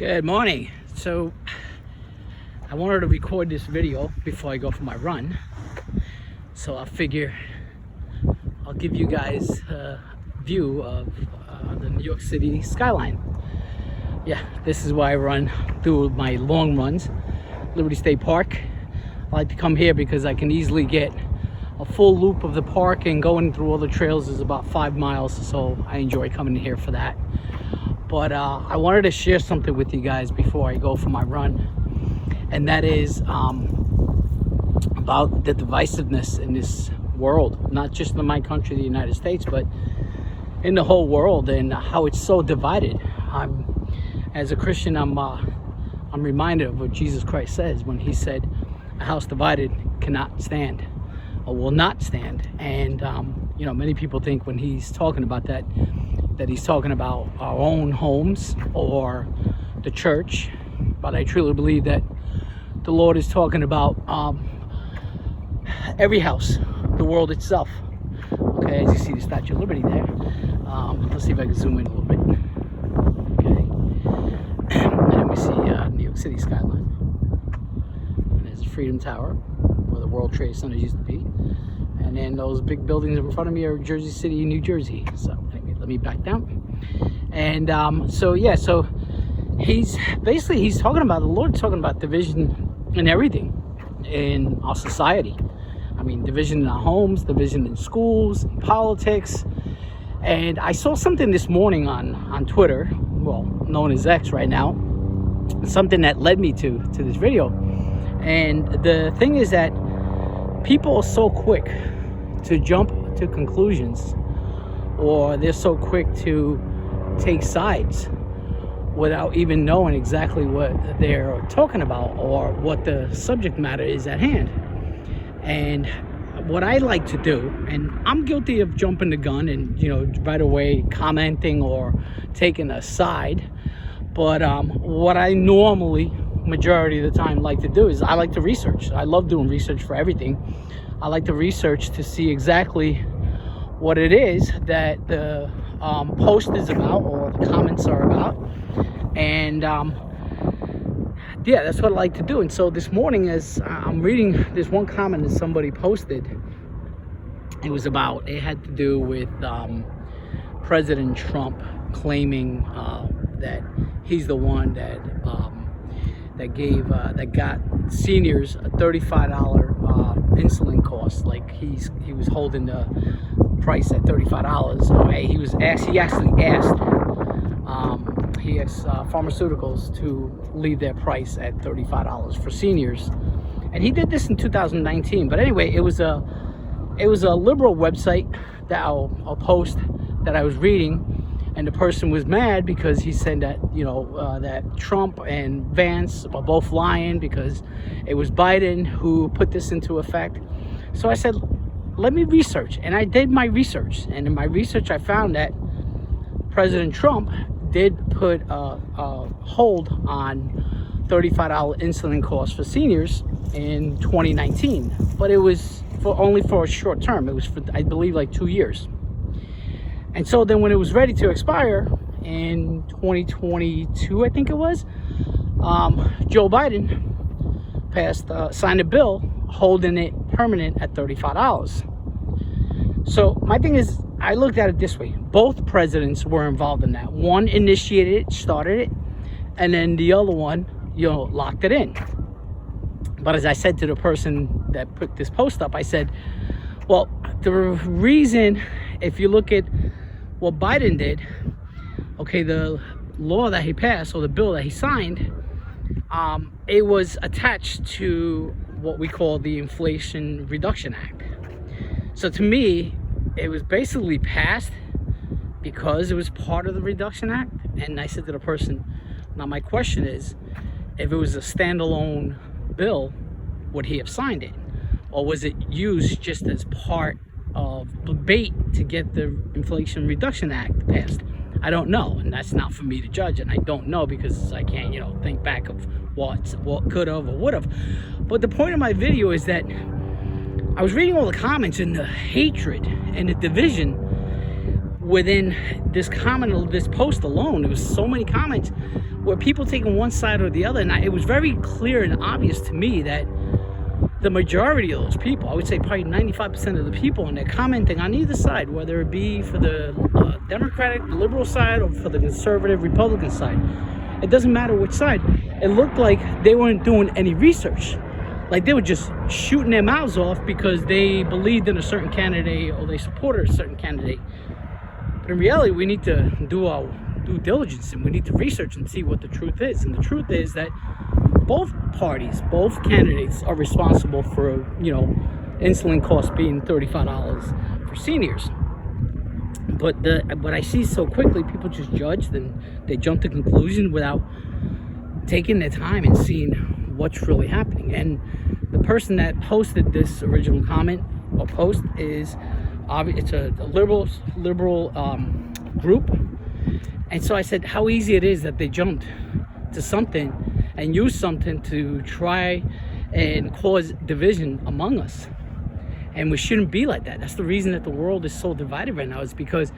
Good morning. So I wanted to record this video before I go for my run, so I figure I'll give you guys a view of the New York City skyline. Yeah, this is why I run through my long runs, Liberty State Park. I like to come here because I can easily get a full loop of the park, and going through all the trails is about 5 miles, so I enjoy coming here for that. But I wanted to share something with you guys before I go for my run, and that is about the divisiveness in this world, not just in my country, the United States, but in the whole world, and how it's so divided. As a Christian, I'm reminded of what Jesus Christ says when he said, "A house divided cannot stand, or will not stand." And you know, many people think when he's talking about that he's talking about our own homes or the church, but I truly believe that the Lord is talking about every house, the world itself. Okay, as you see the Statue of Liberty there. Let's see if I can zoom in a little bit. Okay, and then we see New York City skyline, and there's the Freedom Tower where the World Trade Center used to be, and then those big buildings in front of me are Jersey City, New Jersey. So anyway, let me back down. And so he's talking about, the Lord's talking about division in everything in our society. I mean, division in our homes, division in schools, in politics. And I saw something this morning on Twitter, well, known as X right now, something that led me to this video. And the thing is that people are so quick to jump to conclusions, or they're so quick to take sides without even knowing exactly what they're talking about or what the subject matter is at hand. And what I like to do, and I'm guilty of jumping the gun and, you know, right away commenting or taking a side, but what I normally, majority of the time, like to do is I like to research. I love doing research for everything. I like to research to see exactly what it is that the post is about or the comments are about. And yeah, that's what I like to do. And so this morning, as I'm reading this one comment that somebody posted, it had to do with President Trump claiming that he's the one that got seniors a $35 insulin cost. Like he was holding the price at $35. He actually asked pharmaceuticals to leave their price at $35 for seniors, and he did this in 2019. But anyway, it was a liberal website that I'll post that I was reading, and the person was mad because he said that, you know, that Trump and Vance are both lying because it was Biden who put this into effect. So I said, let me research, and I did my research, and in my research I found that President Trump did put a hold on $35 insulin costs for seniors in 2019, but it was only for a short term. It was for, I believe, like 2 years. And so then when it was ready to expire in 2022, I think it was, Joe Biden signed a bill holding it permanent at $35. So my thing is, I looked at it this way. Both presidents were involved in that. One initiated it, started it, and then the other one, you know, locked it in. But as I said to the person that put this post up, I said, well, the reason, if you look at what Biden did, okay, the law that he passed, or the bill that he signed, it was attached to what we call the Inflation Reduction Act. So to me, it was basically passed because it was part of the Reduction Act. And I said to the person, now my question is, if it was a standalone bill, would he have signed it? Or was it used just as part of the bait to get the Inflation Reduction Act passed? I don't know, and that's not for me to judge, and I don't know because I can't, you know, think back of what could have or would have. But the point of my video is that I was reading all the comments, and the hatred and the division within this comment, this post alone, there was so many comments where people taking one side or the other. And it was very clear and obvious to me that the majority of those people, I would say probably 95% of the people, and they're commenting on either side, whether it be for the Democratic, liberal side, or for the conservative, Republican side. It doesn't matter which side. It looked like they weren't doing any research. Like they were just shooting their mouths off because they believed in a certain candidate or they supported a certain candidate. But in reality, we need to do our due diligence and we need to research and see what the truth is. And the truth is that both parties, both candidates are responsible for, insulin costs being $35 for seniors. But what I see so quickly, people just judge, then they jump to conclusions without taking their time and seeing what's really happening. And the person that posted this original comment or post is it's a liberal group. And so I said how easy it is that they jumped to something and used something to try and cause division among us. And we shouldn't be like that. That's the reason that the world is so divided right now, is because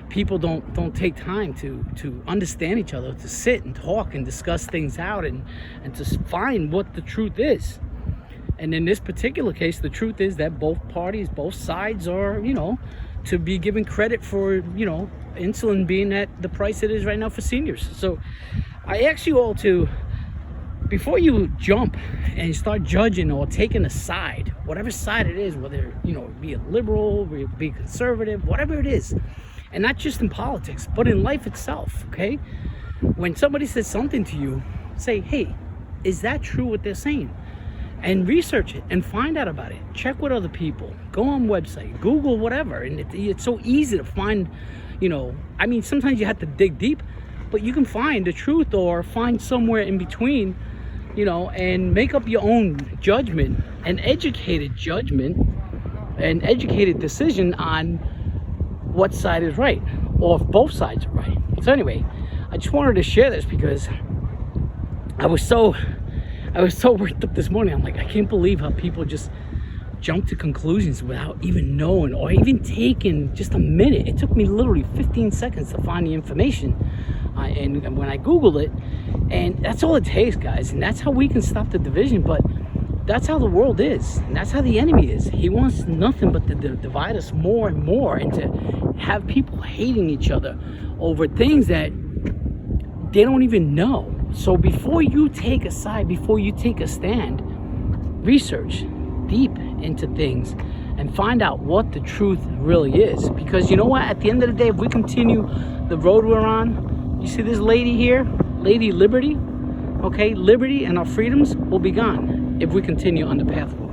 people don't take time to understand each other, to sit and talk and discuss things out and to find what the truth is. And in this particular case, the truth is that both parties, both sides are, to be given credit for, insulin being at the price it is right now for seniors. So I ask you all to, before you jump and start judging or taking a side, whatever side it is, whether, be a liberal, be conservative, whatever it is, and not just in politics, but in life itself, okay? When somebody says something to you, say, hey, is that true what they're saying? And research it and find out about it. Check with other people. Go on website, Google, whatever. And it's so easy to find, sometimes you have to dig deep, but you can find the truth or find somewhere in between, and make up your own judgment, an educated judgment, an educated decision on what side is right or if both sides are right. So anyway, I just wanted to share this because I was so worked up this morning. I'm like, I can't believe how people just jump to conclusions without even knowing or even taking just a minute. It took me literally 15 seconds to find the information. And when I Googled it, and that's all it takes, guys. And that's how we can stop the division. But that's how the world is. And that's how the enemy is. He wants nothing but to divide us more and more and to have people hating each other over things that they don't even know. So before you take a side, before you take a stand, research deep into things and find out what the truth really is. Because you know what? At the end of the day, if we continue the road we're on, you see this lady here, Lady Liberty, okay? Liberty and our freedoms will be gone if we continue on the path we're